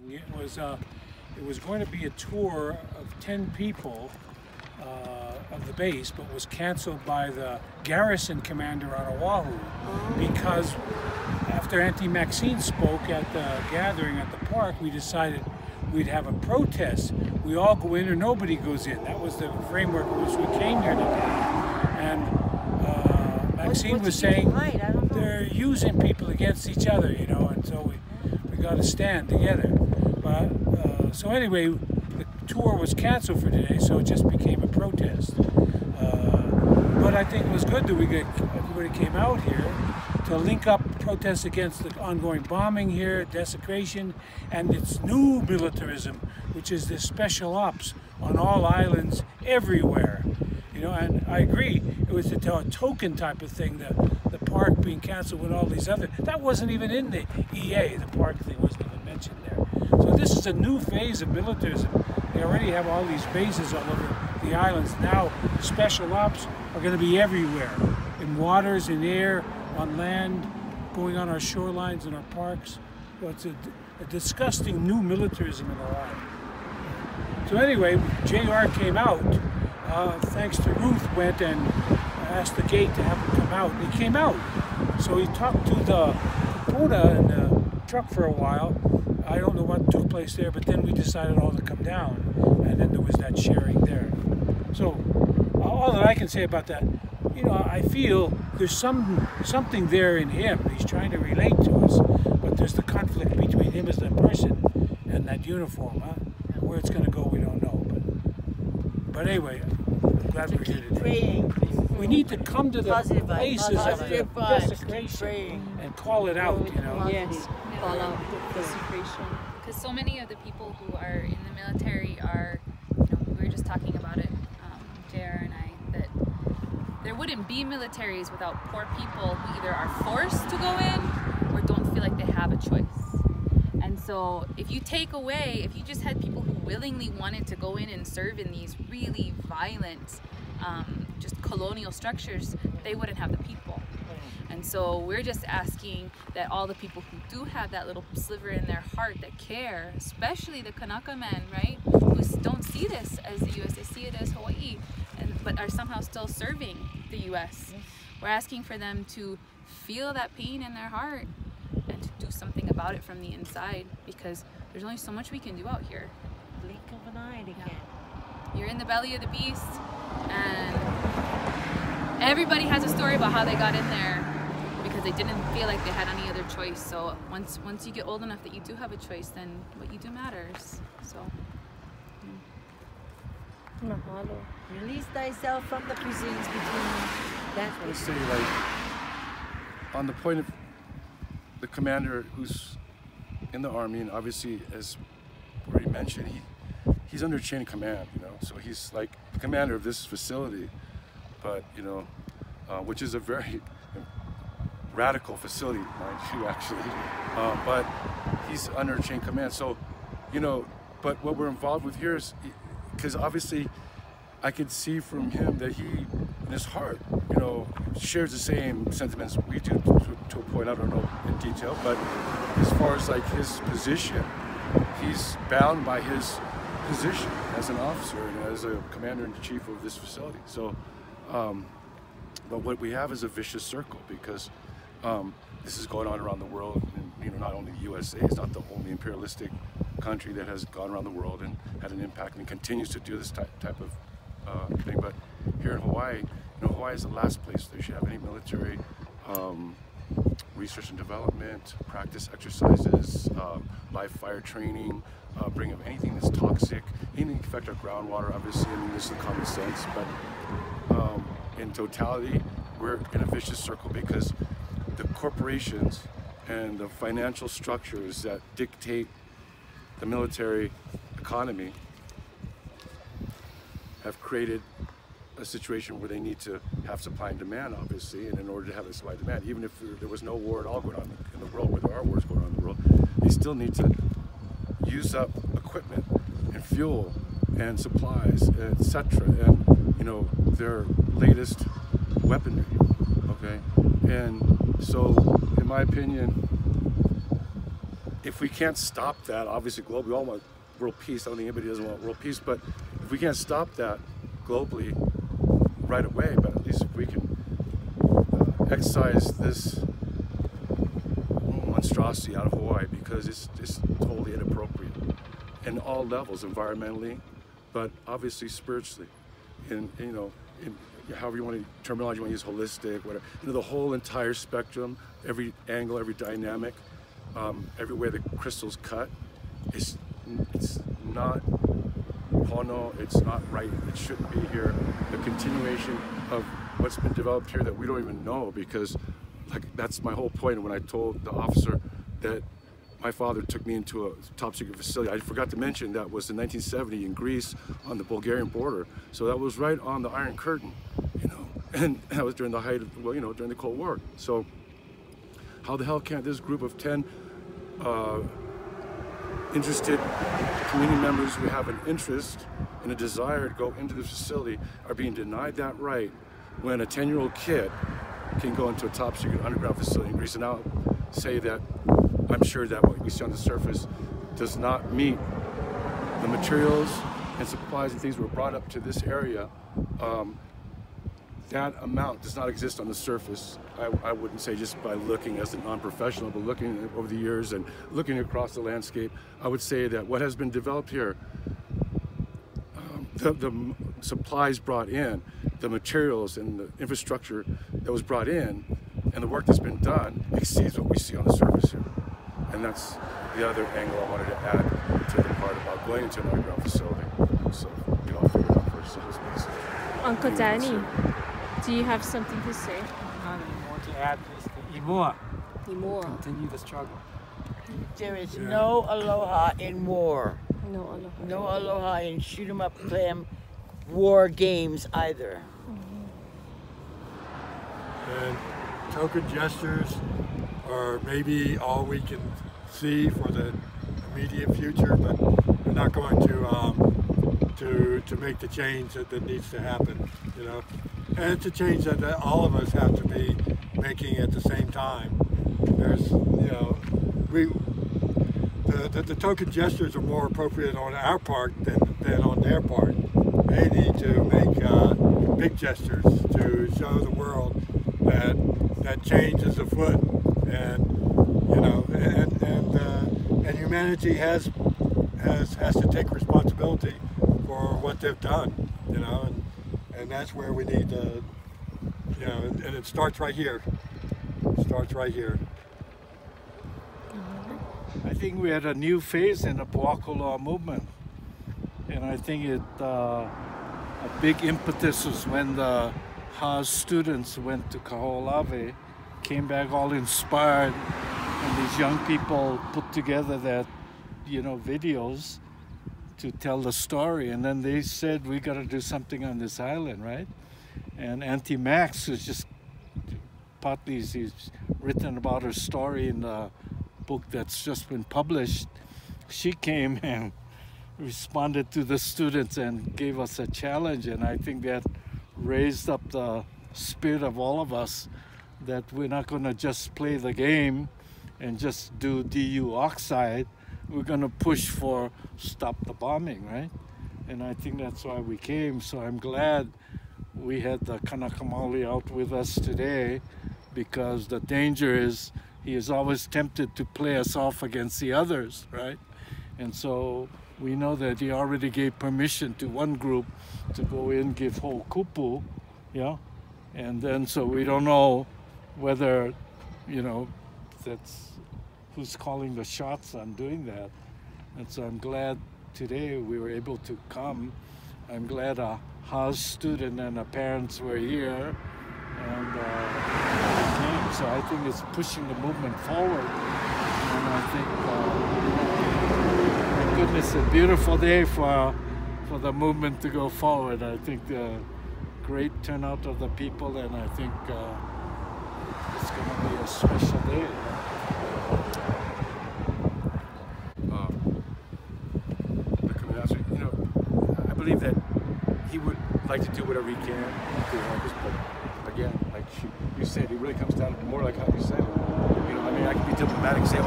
It was going to be a tour of 10 people of the base, but was canceled by the garrison commander on Oahu because after Auntie Maxine spoke at the gathering at the park, we decided we'd have a protest. We all go in or nobody goes in. That was the framework in which we came here today. And Maxine was saying they're using people against each other, you know, and so we got to stand together. But so anyway, the tour was canceled for today, so it just became a protest. But I think it was good that everybody came out here to link up protests against the ongoing bombing here, desecration, and its new militarism, which is this special ops on all islands everywhere. You know, and I agree, it was a token type of thing, the park being canceled with all these other, that wasn't even in the EA, the park thing wasn't even mentioned there. So this is a new phase of militarism. They already have all these bases all over the islands. Now special ops are going to be everywhere, in waters, in air, on land, going on our shorelines and our parks. So it's a disgusting new militarism in our island. So anyway, JR came out. Thanks to Ruth, went and asked the gate to have him come out, and he came out. So he talked to the Pōna in the truck for a while. I don't know what took place there, but then we decided all to come down, and then there was that sharing there. So all that I can say about that, you know, I feel there's something there in him. He's trying to relate to us, but there's the conflict between him as a person and that uniform. Huh? Where it's going to go, we don't know. But anyway, I'm glad we're here today. We need to come to the places of the desecration and call it out, you know. Yes, call out the desecration. Because so many of the people who are in the military are, you know, we were just talking about it, JR and I, that there wouldn't be militaries without poor people who either are forced to go in or don't feel like they have a choice. And so if you take away, if you just had people who willingly wanted to go in and serve in these really violent, just colonial structures, they wouldn't have the people. And so we're just asking that all the people who do have that little sliver in their heart that care, especially the Kanaka men, right, who don't see this as the U.S., they see it as Hawaii, but are somehow still serving the U.S. We're asking for them to feel that pain in their heart and to do something about it from the inside, because there's only so much we can do out here. Blink of an eye again. You're in the belly of the beast, and everybody has a story about how they got in there because they didn't feel like they had any other choice. So once you get old enough that you do have a choice, then what you do matters. So Mahalo. Release thyself from the prisons between that. I would say, like, on the point of the commander who's in the Army, and obviously, as already mentioned, he's under chain of command, you know, so he's like the commander of this facility, but, you know, which is a very radical facility, mind you, actually, but he's under chain command. So, you know, but what we're involved with here is, because obviously I could see from him that he, in his heart, you know, shares the same sentiments we do to a point, I don't know in detail, but as far as like his position, he's bound by his position as an officer and as a commander-in-chief of this facility. So, but what we have is a vicious circle, because this is going on around the world, and, you know, not only the USA, it's not the only imperialistic country that has gone around the world and had an impact and continues to do this type of thing. But here in Hawaii, you know, Hawaii is the last place they should have any military research and development, practice exercises, live fire training, bring up anything that's toxic, anything that can affect our groundwater. Obviously, I mean, this is the common sense, but in totality, we're in a vicious circle because the corporations and the financial structures that dictate the military economy have created a situation where they need to have supply and demand, obviously, and in order to have the supply and demand, even if there was no war at all going on in the world, where there are wars going on in the world, they still need to use up equipment and fuel and supplies, etc., and, you know, their latest weaponry, okay? And so, in my opinion, if we can't stop that, obviously globally, we all want world peace. I don't think anybody doesn't want world peace, but if we can't stop that globally right away, but at least if we can excise this monstrosity out of Hawaii, because it's just totally inappropriate in all levels, environmentally, but obviously spiritually, in however you want to terminology you want to use, holistic, whatever, the whole entire spectrum, every angle, every dynamic, everywhere the crystals cut, it's not pono, it's not right, it shouldn't be here. The continuation of what's been developed here that we don't even know, because that's my whole point when I told the officer that my father took me into a top secret facility. I forgot to mention that was in 1970 in Greece on the Bulgarian border. So that was right on the Iron Curtain, and that was during the height of, during the Cold War. So how the hell can't this group of 10 interested community members who have an interest and a desire to go into the facility are being denied that right when a 10-year-old kid can go into a top secret underground facility in Greece? And I'll say that I'm sure that what we see on the surface does not meet the materials and supplies and things that were brought up to this area. That amount does not exist on the surface. I wouldn't say just by looking as a non-professional, but looking over the years and looking across the landscape, I would say that what has been developed here, the supplies brought in, the materials and the infrastructure that was brought in, and the work that's been done exceeds what we see on the surface here. And that's the other angle I wanted to add to the part about going into an underground facility. So we all figure it out for ourselves, basically. Uncle Danny, do you have something to say? Not anymore to add. Imua. Imua. Continue the struggle. There is no aloha in war. No aloha. No aloha in shoot 'em up, play 'em war games either. And token gestures are maybe all we can see for the immediate future, but we're not going to make the change that needs to happen, And it's a change that all of us have to be making at the same time. There's, the token gestures are more appropriate on our part than on their part. They need to make big gestures to show the world that change is afoot, and and humanity has to take responsibility for what they've done, and that's where we need to, and it starts right here. It starts right here. I think we had a new phase in the Pōhakuloa movement, and I think a big impetus was when the Haas students went to Kaho'olawe, came back all inspired, and these young people put together that, videos to tell the story, and then they said, we got to do something on this island, right? And Auntie Max, who's just partly, she's written about her story in the book that's just been published, she came and responded to the students and gave us a challenge, and I think that raised up the spirit of all of us that we're not going to just play the game and just do DU oxide. We're going to push for stop the bombing, right? And I think that's why we came. So I'm glad we had the Kanaka Maoli out with us today, because the danger is he is always tempted to play us off against the others, right? And so we know that he already gave permission to one group to go in, give whole kupu, and then so we don't know whether, that's who's calling the shots on doing that. And so I'm glad today we were able to come. I'm glad a Haas student and her parents were here, and came. So I think it's pushing the movement forward. And I think, my goodness, a beautiful day for the movement to go forward. I think the great turnout of the people, and I think it's going to be a special day. I believe that he would like to do whatever he can to help us, but again, like you said, it really comes down to more like how you said it. I can be diplomatic and say,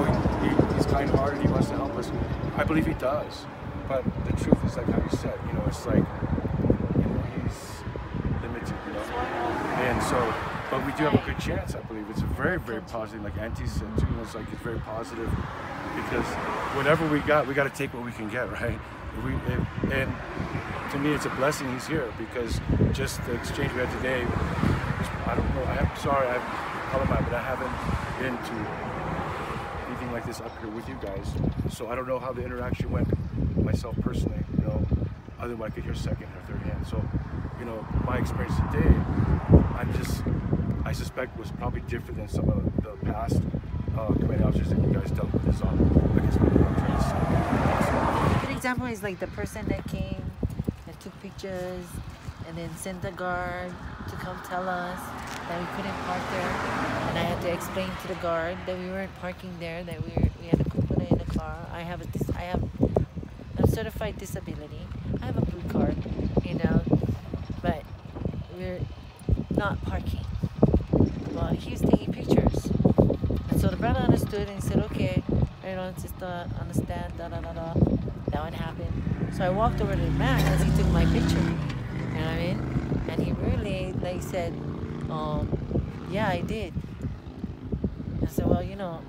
he's kind-hearted, he wants to help us. I believe he does. But the truth is, like how you said, you know, it's like, you know, he's limited, you know. And so, but we do have a good chance, I believe. It's a very, very positive, like Auntie said too, it's like it's very positive because whatever we got to take what we can get, right? And to me, it's a blessing he's here because just the exchange we had today, I don't know, I'm sorry, I'm colorblind, but I haven't been to anything like this up here with you guys. So I don't know how the interaction went myself personally, you know, other than what I could hear second or third hand. So, you know, my experience today, I suspect was probably different than some of the past command officers that you guys dealt with. Is I guess what I'm trying to say. A good example is like the person that came, that took pictures, and then sent the guard to come tell us that we couldn't park there, and I had to explain to the guard that we weren't parking there, that we had to put it in the car. I'm certified disability. I have a blue card, you know, but we're not parking. Well, he was taking pictures, and so the brother understood and he said, "Okay, I don't understand, da da da da." That would happen. So I walked over to the man as he took my picture. You know what I mean? And he really, like, said, "Yeah, I did." I said, "Well, you know,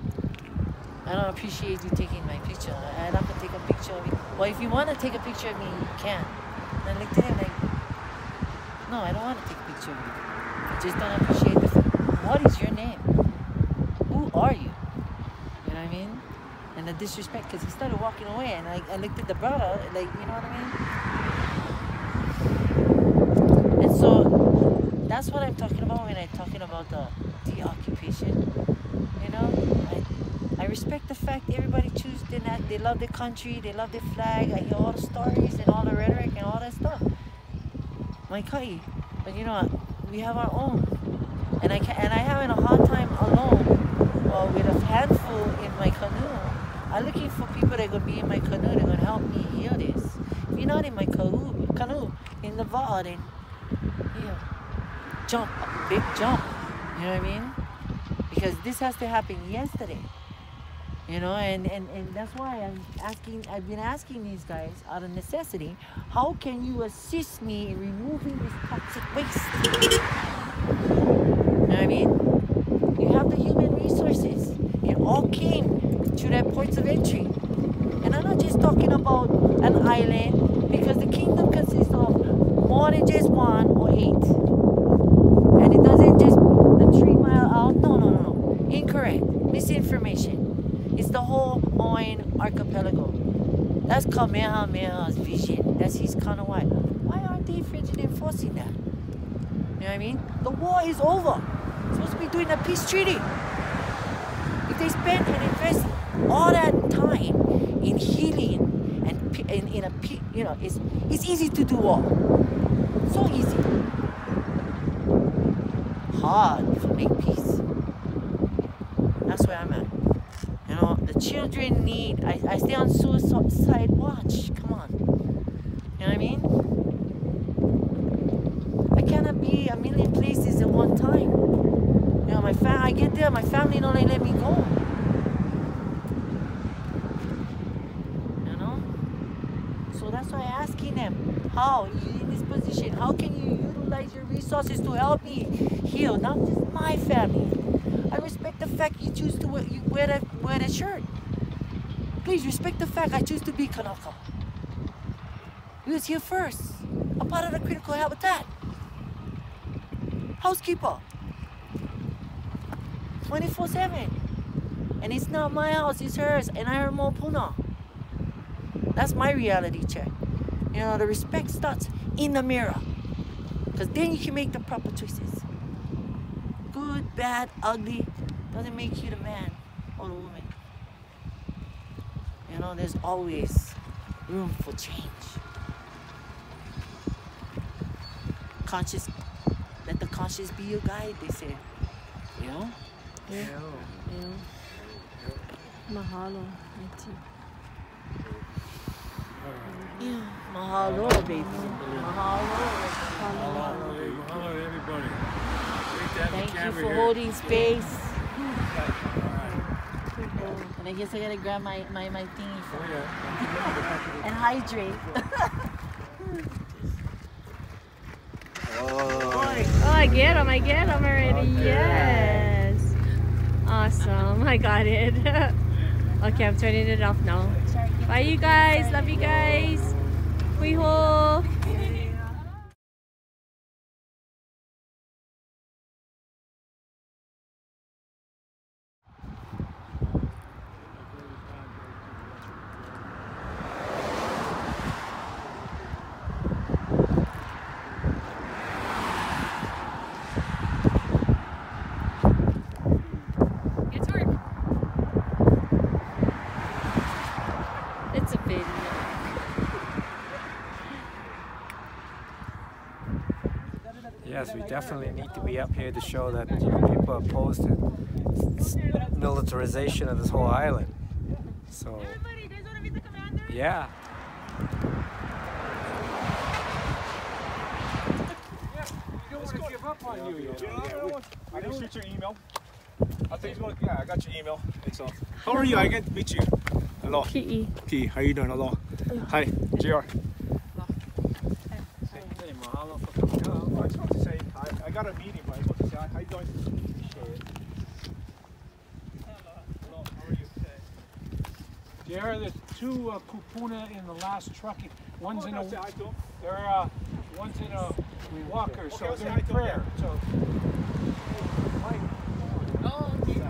I don't appreciate you taking my picture. I'm not gonna take a picture of you. Well, if you want to take a picture of me, you can." And I looked at him like, "No, I don't want to take a picture of you. I just don't appreciate the fact. What is your name? Who are you?" You know what I mean? And the disrespect, because he started walking away, and I looked at the brother, like, you know what I mean? And so that's what I'm talking about when I'm talking about the deoccupation. You know, I respect the fact everybody chooses they love their country, they love their flag. I hear all the stories and all the rhetoric and all that stuff. My kai, but you know, we have our own, and I'm having a hard time alone, with a handful in my canoe. I'm looking for people that are gonna be in my canoe. They're gonna help me heal this. If you're not in my canoe in the vault, then jump, big jump. You know what I mean? Because this has to happen yesterday. You know, and that's why I've been asking these guys out of necessity, how can you assist me in removing this toxic waste? You know what I mean? You have the human resources. It all came through that ports of entry. And I'm not just talking about an island, because the kingdom consists of more than just 1 or 8. And it doesn't just the 3 mile out. No. Incorrect. Misinformation. It's the whole Hawaiian archipelago. That's Kamehameha's vision. That's his kind of why. Why aren't they frigid enforcing that? You know what I mean? The war is over. It's supposed to be doing a peace treaty. If they spend and invest all that time in healing and you know, it's easy to do war. So easy. Hard to make peace. That's where I'm at. You know, the children need. I stay on suicide watch. Come on. You know what I mean? I cannot be a million places at one time. You know, I get there, my family don't let me go. You know? So that's why I'm asking them, how you in this position? How can you utilize your resources to help me heal, not just my family? I respect the fact you choose to wear that shirt. Please respect the fact I choose to be Kanaka. We was here first. A part of the critical habitat. Housekeeper. 24/7. And it's not my house, it's hers. And I heard more puna. That's my reality check. You know, the respect starts in the mirror. Because then you can make the proper choices. Good, bad, ugly, doesn't make you the man or the woman. You know, there's always room for change. Let the conscious be your guide, they say. You know? Yeah. Mahalo, Auntie. Yeah. Mahalo, baby. Mahalo. Mahalo to everybody. Thank you for holding space. And I guess I gotta grab my thingy for yeah. and hydrate. Oh, I get them already. Yes. Awesome. I got it. Okay, I'm turning it off now. Bye, you guys. Love you guys. Hui ho. Get to work. It's a video. Yes, we definitely need to be up here to show that people are opposed to militarization of this whole island. So, Everybody, you guys want to meet the commander? yeah. I can shoot your email. I think yeah, I got your email. It's off. How are you? I get to meet you. Hello. PE. P. How you doing? Hello. Hi, JR. Hey, mahalo for coming out. I just want to say hi. I got a meeting, but I just want to say hi. How you doing? Hello. How are you? There are the two kupuna in the last truck. One's in a Say hi to him. one's in a walker, Okay, so I'll say they're hi in to him, prayer. yeah. So Oh, okay.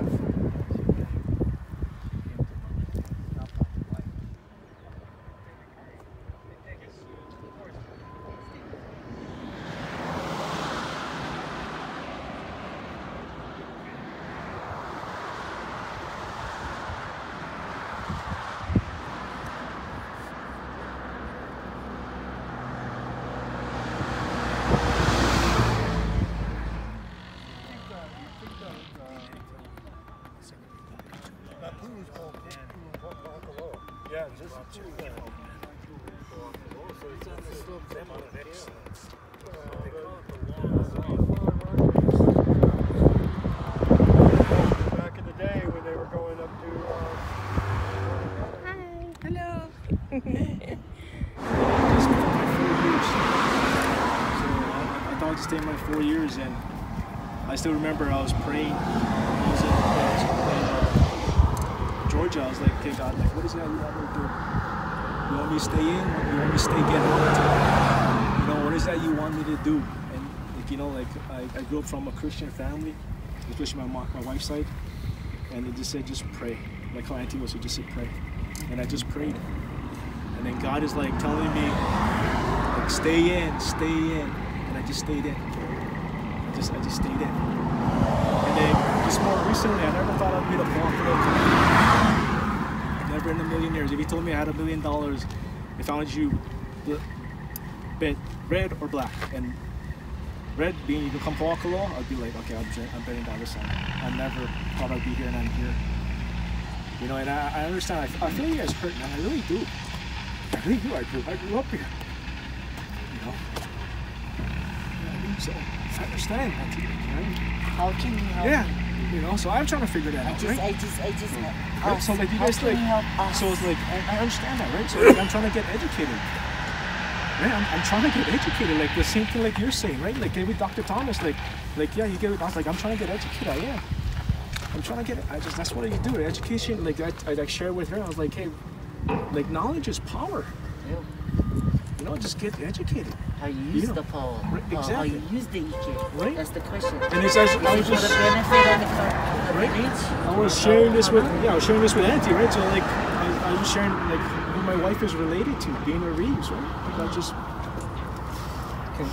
Yeah, just two. Back in the day when they were going up to. Hello. I thought I'd stay my 4 years, and I still remember I was praying. I was in Georgia. I was like, okay, God, like, what is that you want me to do? You want me to stay in? You want me to stay get out? You know, what is that you want me to do? And like, you know, like I grew up from a Christian family, especially my wife's side, and they just said, just pray. Like how Auntie was, just said pray, and I just prayed. And then God is like telling me, like, stay in, and I just stayed in. I just stayed in. And then just more recently, I never thought I'd be the Pōhakuloa Training Area. Never in a million years. If you told me I had $1 million, if I wanted you bet red or black, and red being you become Pōhakuloa, I'd be like, okay, I'm betting the other side. I never thought I'd be here, and I'm here. You know, and I understand. I feel you guys hurt, man. I really do. I really do. I grew up here. You know. So I understand. How can you help? Yeah. You know. So I'm trying to figure that out. Right? I just. Right? So like you guys like. So it's like I understand that, right? So like, I'm trying to get educated. Right? I'm trying to get educated. Like the same thing like you're saying, right? Like with Dr. Thomas, like yeah, you get. I was like, I'm trying to get educated. I am. I'm trying to get it. That's what you do. Education. Like I like share with her. I was like, hey, like knowledge is power. Yeah. You know, just get educated. How you use the power. Right, exactly. How you use the EQ. Right. That's the question. And it's actually, I was For the just benefit of the right. I was sharing this with I was sharing this with Auntie, right? So like I was sharing like who my wife is related to, being a Reeves, right? Like I just Can I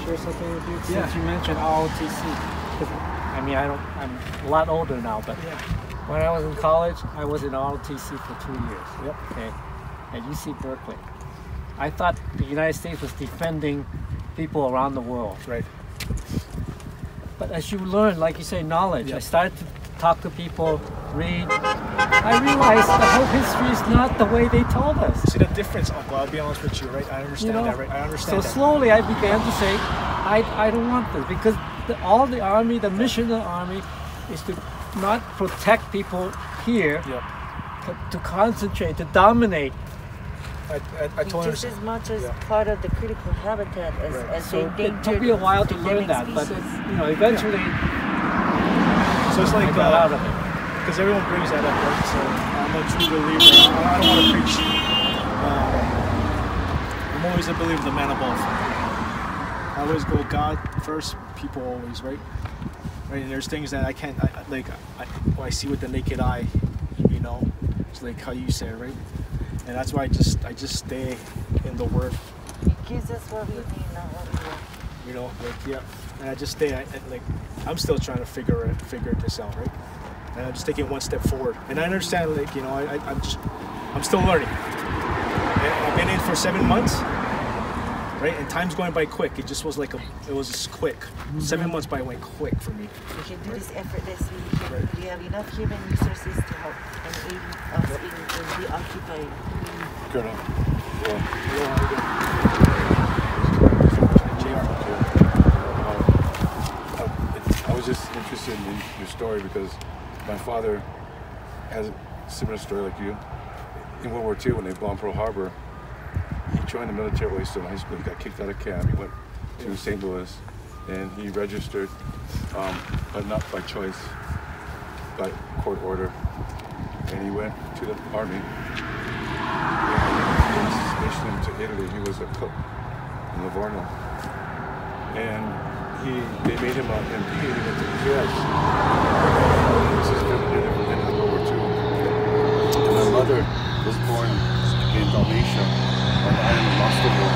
share something with you? Yeah. Since you mentioned ROTC. I mean, I'm a lot older now, but when I was in college, I was in ROTC for 2 years. Yep. Okay, at UC Berkeley. I thought the United States was defending people around the world. Right. But as you learn, like you say, knowledge, Yep. I started to talk to people, read. I realized the whole history is not the way they told us. See the difference, Uncle, I'll be honest with you, right? I understand that, right? I understand So that. slowly I began to say, I don't want this, because all the army, the mission of the army is to not protect people here, Yep. to concentrate, to dominate. I totally Just understand. as much as Yeah. part of the critical habitat as, Right. as So the it endangered took me a while to learn endemic that, but species. you know, eventually So it's like I got out of it. because everyone brings that up, right? So I'm a true believer. I don't want to preach. I'm always a believer of the man above. I always go God first, people always, right? Right, and there's things that I can't, I see with the naked eye, you know. It's like how you say it, right? And that's why I just stay in the Word. It gives us what we need, not what we want. You know, like yeah, and I just stay. I'm still trying to figure this out, right? And I'm just taking one step forward. And I understand, like you know, I'm still learning. And I've been in for 7 months, right? And time's going by quick. It just was like it was just quick. 7 months by went quick for me. We can do Right. this effortlessly. Right. We have enough human resources to help and aid us in the occupied. Colonel. I was just interested in your story because my father has a similar story like you. In World War II, when they bombed Pearl Harbor, he joined the military while he was still in high school. He got kicked out of camp. He went to St. Louis, and he registered, but not by choice, by court order. And he went to the army. And they stationed him to Italy. He was a cook in Livorno. And they made him an MP. He went to PS. This is near the end of World War II. And my mother was born in Dalmatia, on the island of Mostovo.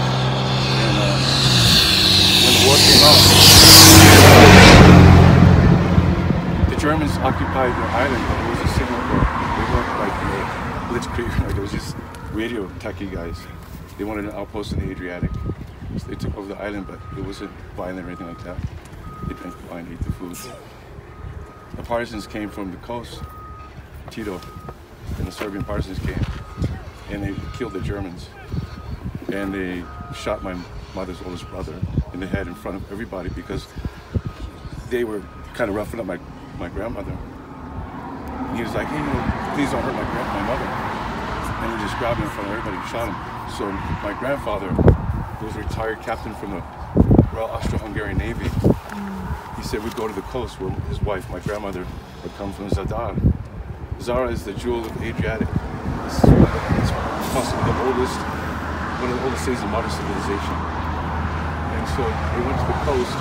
And when the war came out, the Germans occupied the island, but it was a signal corps. They weren't like blitzkrieg, like it was just radio techie guys. They wanted an outpost in the Adriatic. So they took over the island, but it wasn't violent or anything like that. They drank wine, ate the food. The partisans came from the coast, Tito, and the Serbian partisans came, and they killed the Germans. And they shot my mother's oldest brother in the head in front of everybody because they were kind of roughing up my grandmother. And he was like, hey, please don't hurt my mother. And they just grabbed him in front of everybody and shot him. So my grandfather was a retired captain from the Royal Austro-Hungarian Navy. He said we'd go to the coast where his wife, my grandmother, would come from Zadar. Zara is the jewel of Adriatic. It's possibly one of the oldest cities in modern civilization. And so they went to the coast.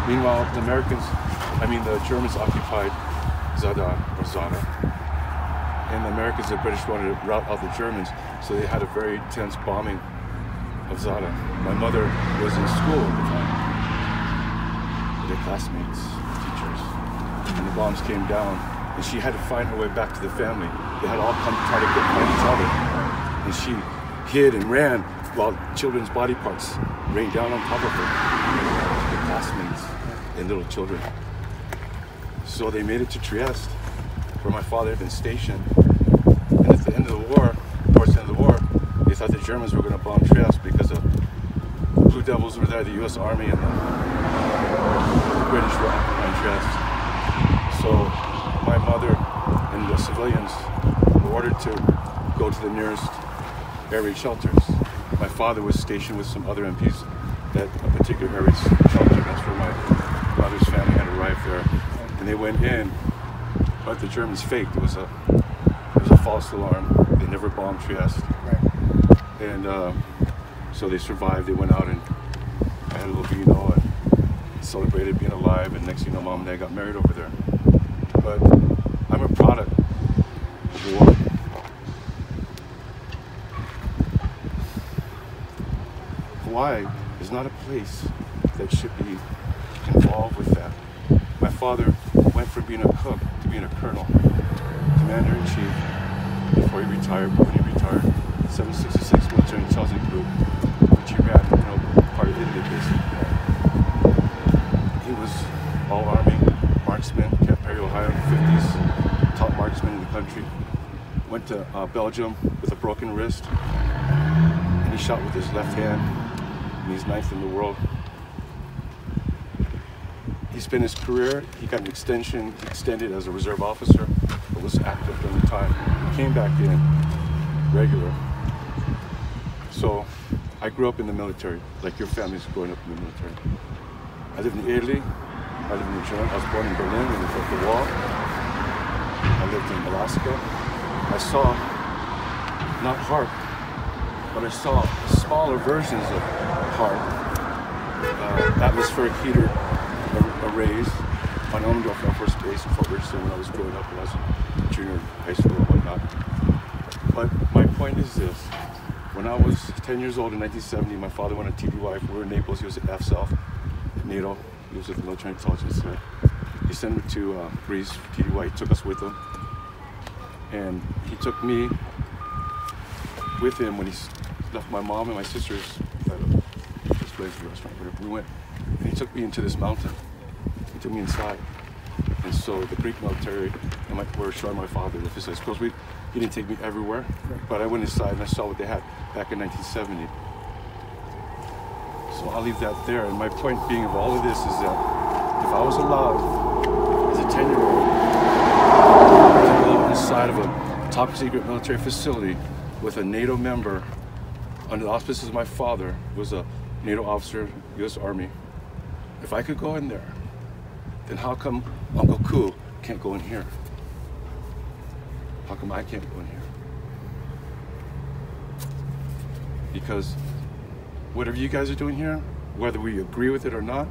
Meanwhile, the Germans occupied Zadar or Zara. And the Americans and the British wanted to rout out the Germans, so they had a very intense bombing of Zara. My mother was in school at the time with her classmates, teachers, and the bombs came down, and she had to find her way back to the family. They had all come try to find each other, and she hid and ran while children's body parts rained down on top of her, her classmates and little children. So they made it to Trieste, where my father had been stationed. And at the end of the war, towards the end of the war, they thought the Germans were going to bomb Trieste because the Blue Devils were there, the U.S. Army and the British were occupying Trieste. So my mother and the civilians were ordered to go to the nearest air raid shelters. My father was stationed with some other MPs at a particular air raid shelter. That's where my mother's family had arrived there. And they went in, but the Germans faked. It was a false alarm. They never bombed Trieste. Right. And so they survived. They went out and had a little vino and celebrated being alive. And next thing you know, Mom and Dad got married over there. But I'm a product of war. Hawaii is not a place that should be involved with that. My father went from being a cook to being a colonel, commander-in-chief, before he retired. When he retired, 766 Military Intelligence Group, which he ran, part of Italy basically. He was all Army, marksman, Camp Perry, Ohio in the 50s, top marksman in the country. Went to Belgium with a broken wrist, and he shot with his left hand, and he's ninth in the world. he spent his career, he got an extended as a reserve officer, but was active during the time. He came back in regular. So I grew up in the military, like your family's growing up in the military. I lived in Italy, I lived in Germany, I was born in Berlin when they built the wall. I lived in Alaska. I saw, not HARP, but I saw smaller versions of HARP, atmospheric heater arrays on Elmendorf Air Force Base in Fort Richardson when I was growing up, when I was in junior high school and whatnot. But my point is this. When I was 10 years old in 1970, my father went on TDY. We were in Naples. He was at FSELF, at NATO. He was at the Military Intelligence Center. He sent me to Greece for TDY. He took us with him. And he took me with him when he left my mom and my sisters at this place, the restaurant, wherever we went. And he took me into this mountain. He took me inside. And so the Greek military were showing my father the facilities. Of course, he didn't take me everywhere, but I went inside and I saw what they had back in 1970. So I'll leave that there. And my point being of all of this is that if I was allowed, as a 10-year-old, to go inside of a top secret military facility with a NATO member under the auspices of my father, who was a NATO officer, U.S. Army, if I could go in there, then how come Uncle Ku can't go in here? How come I can't go in here? Because whatever you guys are doing here, whether we agree with it or not,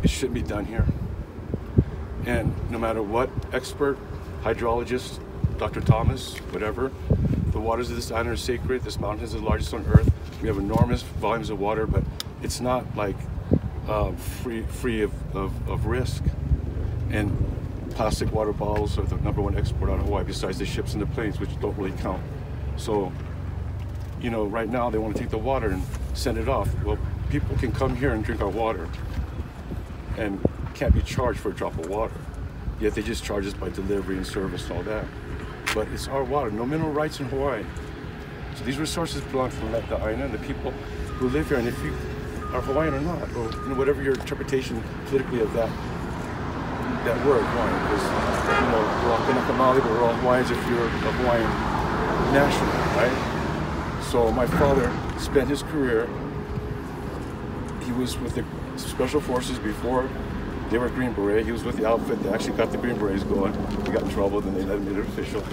it shouldn't be done here. And no matter what expert, hydrologist, Dr. Thomas, whatever, the waters of this island are sacred. This mountain is the largest on Earth. We have enormous volumes of water, but it's not like free of risk. And plastic water bottles are the #1 export out of Hawaii, besides the ships and the planes, which don't really count. So, you know, right now they want to take the water and send it off. Well, people can come here and drink our water and can't be charged for a drop of water. Yet they just charge us by delivery and service and all that. But it's our water, no mineral rights in Hawaii. So these resources belong to the Āina and the people who live here. And if you are Hawaiian or not, or you know, whatever your interpretation politically of that word, Hawaiian, because you know, we're all Kanaka-Maoli, but we're all Hawaiians if you're a Hawaiian national, right? So my father spent his career, he was with the Special Forces before they were Green Beret. He was with the outfit that actually got the Green Berets going. He got in trouble, then they let him get it official.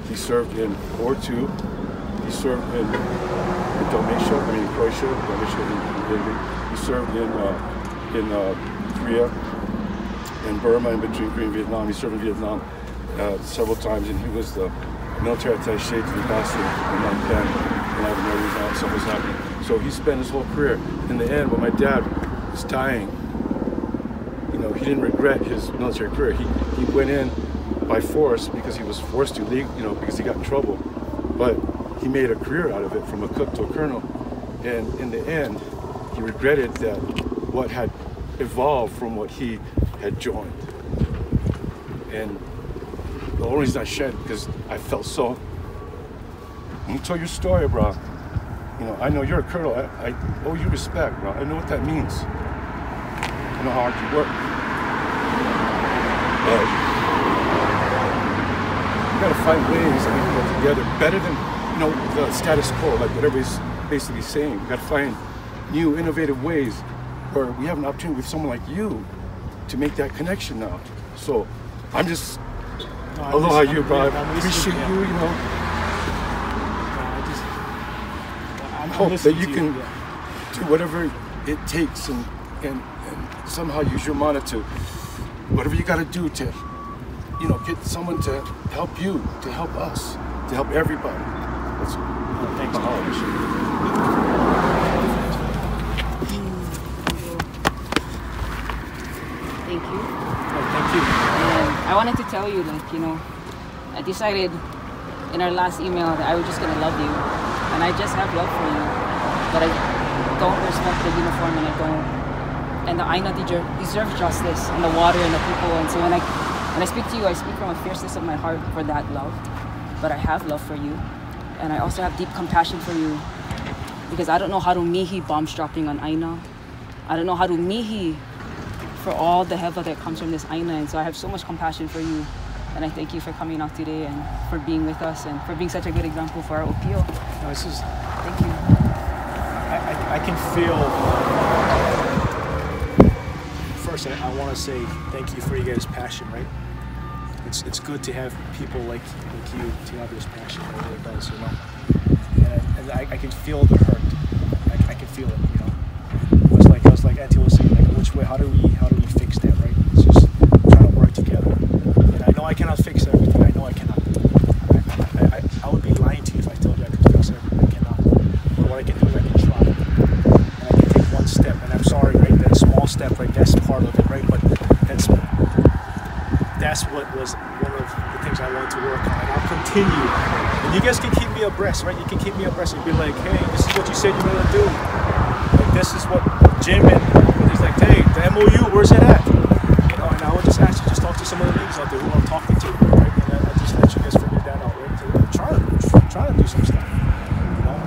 He served in War II. He served in Dalmatia, Croatia, Dalmatia in Italy. He served in Korea, in Burma, in between Korea and Vietnam. He served in Vietnam several times, and he was the military attaché to the ambassador in Phnom Penh when all the military stuff was happening. So he spent his whole career. In the end, when my dad was dying, you know, he didn't regret his military career. He went in by force because he was forced to leave, you know, because he got in trouble. But he made a career out of it, from a cook to a colonel. And in the end, he regretted that what had evolved from what he had joined. And the only reason I shared it because I felt so. When you tell your story, bro, you know, I know you're a colonel. I owe you respect, bro. I know what that means. I know how hard you work. But you gotta find ways that we can work together better than, you know, the status quo, like what everybody's basically saying. We gotta find new, innovative ways where we have an opportunity with someone like you to make that connection now. So I'm just, aloha you, bro. I appreciate you, you know. I hope that you can do whatever it takes and somehow use your mana to, whatever you gotta do to, you know, get someone to help you, to help us, to help everybody. That's, thanks. Thank you. Oh, thank you. And I wanted to tell you, like, you know, I decided in our last email that I was just gonna love you, and I just have love for you, but I don't respect the uniform, and I don't. And the Āina deserve justice, and the water and the people. And so when I speak to you, I speak from a fierceness of my heart for that love. But I have love for you, and I also have deep compassion for you, because I don't know how to mihi bombs dropping on Āina. I don't know how to mihi for all the heva that comes from this Āina. And so I have so much compassion for you. And I thank you for coming out today and for being with us and for being such a good example for our OPO. No, this is, Thank you. I can feel, first I want to say thank you for you guys' passion, right? It's good to have people like you to have this passion. It really does, you know. And I can feel the hurt. I can feel it, you know. It was like Auntie was saying, like, which way? How do we fix that, right? It's just trying to work together. And I know I cannot fix everything. I know I cannot. I would be lying to you if I told you I could fix everything. I cannot. But what I can do is I can try. And I can take one step. And I'm sorry, right? That small step, right? That's part of it, right? But that's what was one of the things I wanted to work on. And I'll continue. And you guys can keep me abreast, right? You can keep me abreast and be like, hey, this is what you said you're gonna do. Like, this is what Jim and he's like, hey, the MOU, where's it at? You know, and I would just ask you, just talk to some of the leagues out there who I'm talking to, right? And I just let you guys figure that out, right? So try to do some stuff, you know,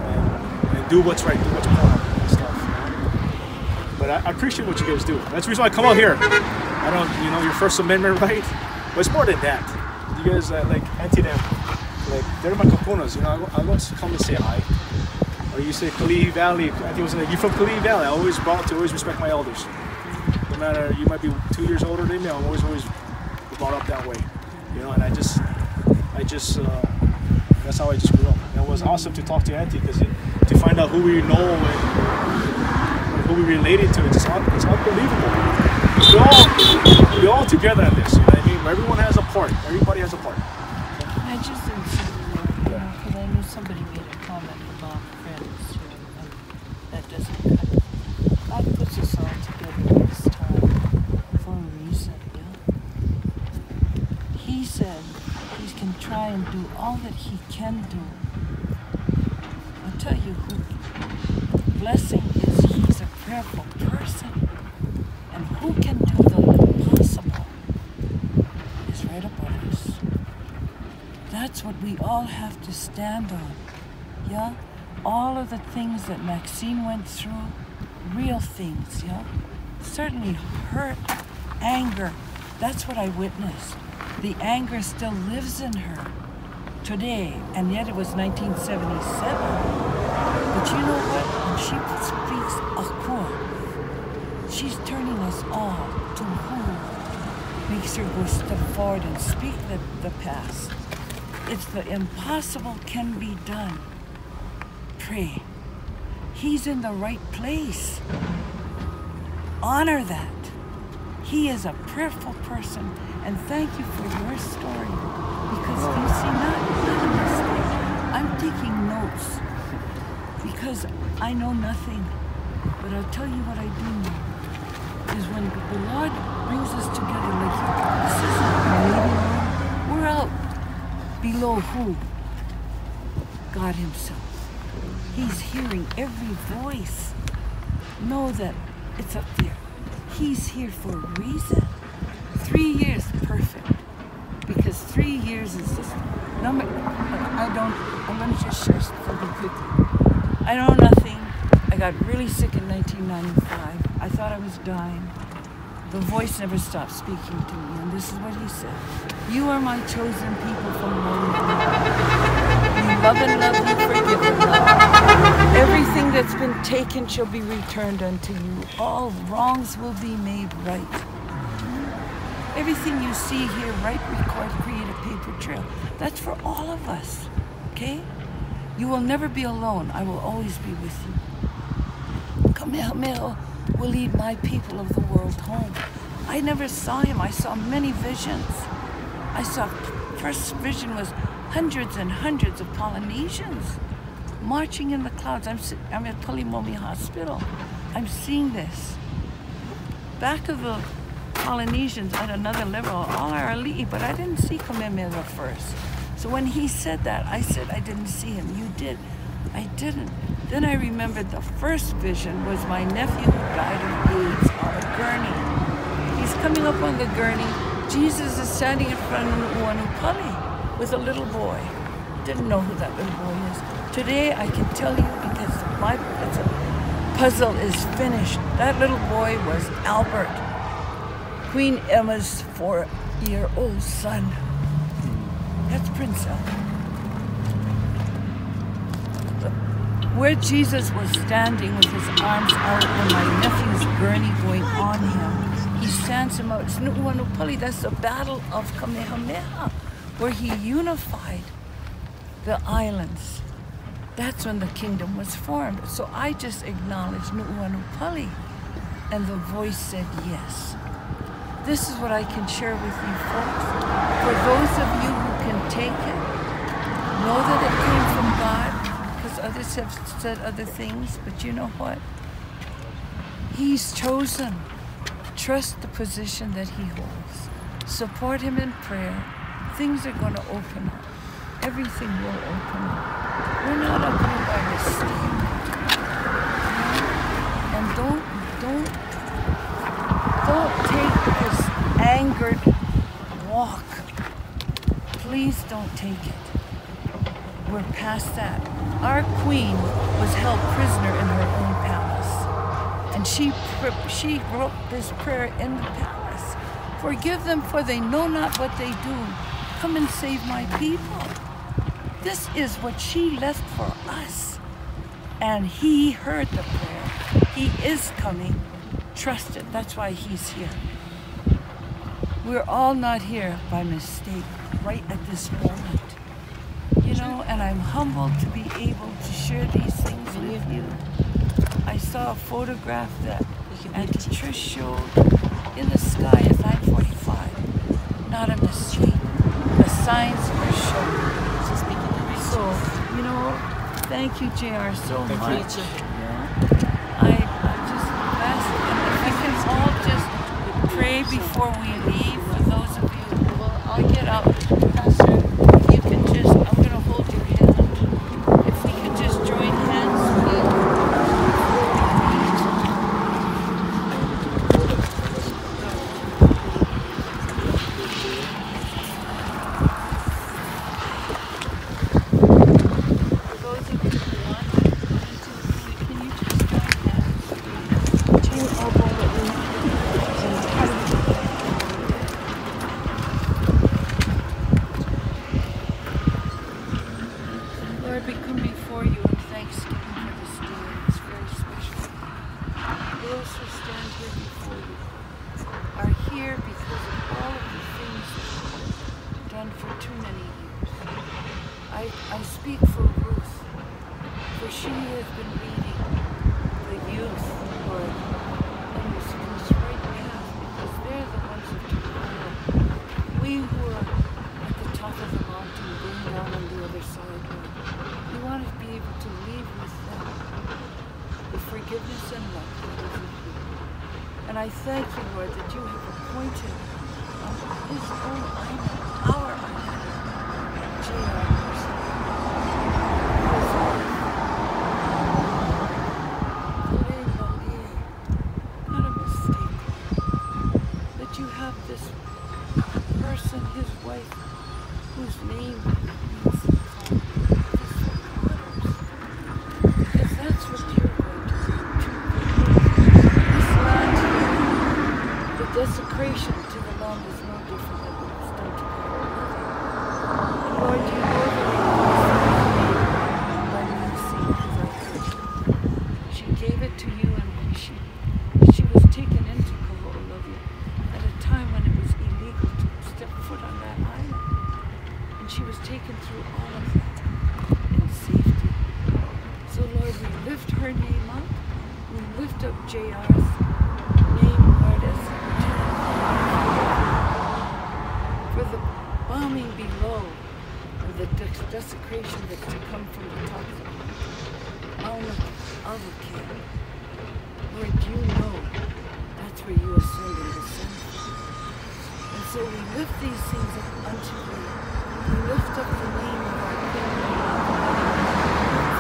and do what's right, do what's important and stuff. You know? But I appreciate what you guys do. That's the reason why I come out here. I don't, you know, your First Amendment right, but it's more than that. You guys, like, anti them, like, they're my kapunas, you know, I want to come and say hi. Or you say Kalihi Valley, I think it was like, you from Kalihi Valley. I always respect my elders. No matter, you might be 2 years older than me, I'm always brought up that way. You know, and I just, that's how I just grew up. And it was awesome to talk to Auntie, because to find out who we know and who we related to, it's unbelievable. We're all together in this, you know what I mean? Everyone has a part. Everybody has a part. I just didn't say that, you know, because I knew somebody made a comment about friends, you know, and that doesn't cut it. God puts us all together this time for a reason, yeah? He said he can try and do all that he can do. I'll tell you who blessing is, he's a prayerful person. And who can do the impossible is right above us. That's what we all have to stand on, yeah? All of the things that Maxine went through, real things, yeah? Certainly hurt, anger, that's what I witnessed. The anger still lives in her today, and yet it was 1977. But you know what? When she speaks akua, she's turning us all to who makes her go step forward and speak the past. It's the impossible can be done. Pray. He's in the right place. Honor that. He is a prayerful person, and thank you for your story. Because you see, not a mistake. I'm taking notes because I know nothing, but I'll tell you what I do know. Is when the Lord brings us together like this isn't we're out below who? God himself. He's hearing every voice. Know that it's up there. He's here for a reason. 3 years, perfect. Because 3 years is just number. I'm going to just share something quickly. I know nothing. I got really sick in 1995. I thought I was dying. The voice never stopped speaking to me, and this is what he said. You are my chosen people from Mauna. You love and love, you forgive and love. Everything that's been taken shall be returned unto you. All wrongs will be made right. Everything you see here, write, record, create a paper trail. That's for all of us, okay? You will never be alone. I will always be with you. Kamehameha will lead my people of the world home. I never saw him. I saw many visions. First vision was hundreds and hundreds of Polynesians marching in the clouds. I'm at Pulimomi Hospital. I'm seeing this. Back of the Polynesians at another level, all are elite, but I didn't see Kamehameha first. So when he said that, I said I didn't see him. You did. I didn't. Then I remembered the first vision was my nephew who died of AIDS on a gurney. He's coming up on the gurney. Jesus is standing in front of Uanupali with a little boy. Didn't know who that little boy is. Today I can tell you because my puzzle is finished. That little boy was Albert. Queen Emma's 4-year-old son. That's Prince Albert. Where Jesus was standing with his arms out and my nephew's gurney going on him, he stands him out. It's Nu'uanupali. That's the battle of Kamehameha, where he unified the islands. That's when the kingdom was formed. So I just acknowledged Nu'uanupali, and the voice said yes. This is what I can share with you folks. For those of you who can take it, know that it came from God, because others have said other things, but you know what? He's chosen. Trust the position that he holds. Support him in prayer. Things are going to open up. Everything will open up. We're not up here by mistake. And don't take this angered walk. Please don't take it. We're past that. Our queen was held prisoner in her own palace. And she wrote this prayer in the palace. Forgive them, for they know not what they do. Come and save my people. This is what she left for us. And he heard the prayer. He is coming. Trust it. That's why he's here. We're all not here by mistake right at this moment. You know, and I'm humbled to be able to share these things with you. I saw a photograph that Auntie Trish showed in the sky at 9:45. Not a mistake. The signs were shown. So, you know, thank you, JR, so much. I just ask if we can all just pray before we leave. For those of you, I'll get up. If you can just, I'm going to hold your hand. If we can just join hands. I speak for Ruth, for she has been leading the youth, Lord, in this right path, because they're the ones of tomorrow. We who are at the top of the mountain, going down on the other side, Lord, we want to be able to leave with them the forgiveness and love that is in you. And I thank you, Lord, that you have appointed his own Āina, our Āina, not a mistake, that you have this person, his wife, whose name means calm, because that's what you're going to do. This land here, the desecration to the land is no different than what was done to God. And Lord, you know that she gave it to you, and she was taken into Pōhakuloa at a time when it was illegal to step foot on that island. And she was taken through all of that in safety. So Lord, we lift her name up. We lift up JR's name, Lord, as for the bombing below, or the desecration that's to come from the top of the Mauna. Lord, you know that's where you ascend and descend. And so we lift these things up unto you. We lift up the name of our King,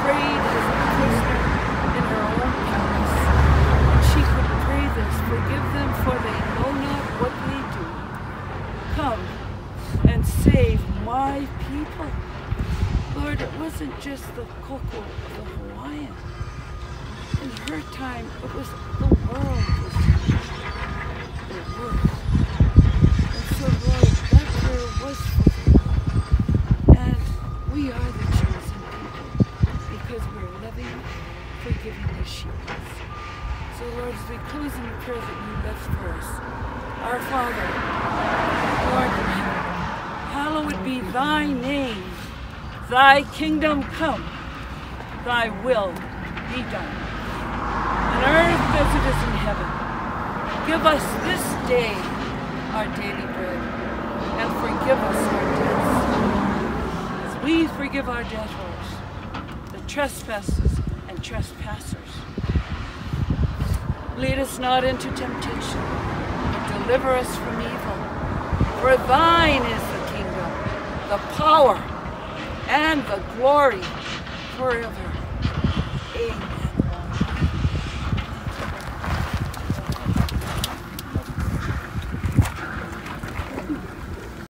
prayed as a prisoner in her own palace. And she could pray this, forgive them, for they know not what they do. Come and save my people. Lord, it wasn't just the koko of the Hawaiian. In her time, it was the world was changed. The word. And so, Lord, that prayer was fulfilled. And we are the chosen people because we're loving, forgiving as she is. So, Lord, as we close in the prayer that you left for us, our Father, Lord in heaven, hallowed be thy name. Thy kingdom come, thy will be done, on earth as it is in heaven. Give us this day our daily bread, and forgive us our debts, as we forgive our debtors, the trespasses and trespassers. Lead us not into temptation, but deliver us from evil. For thine is the kingdom, the power, and the glory forever. Amen.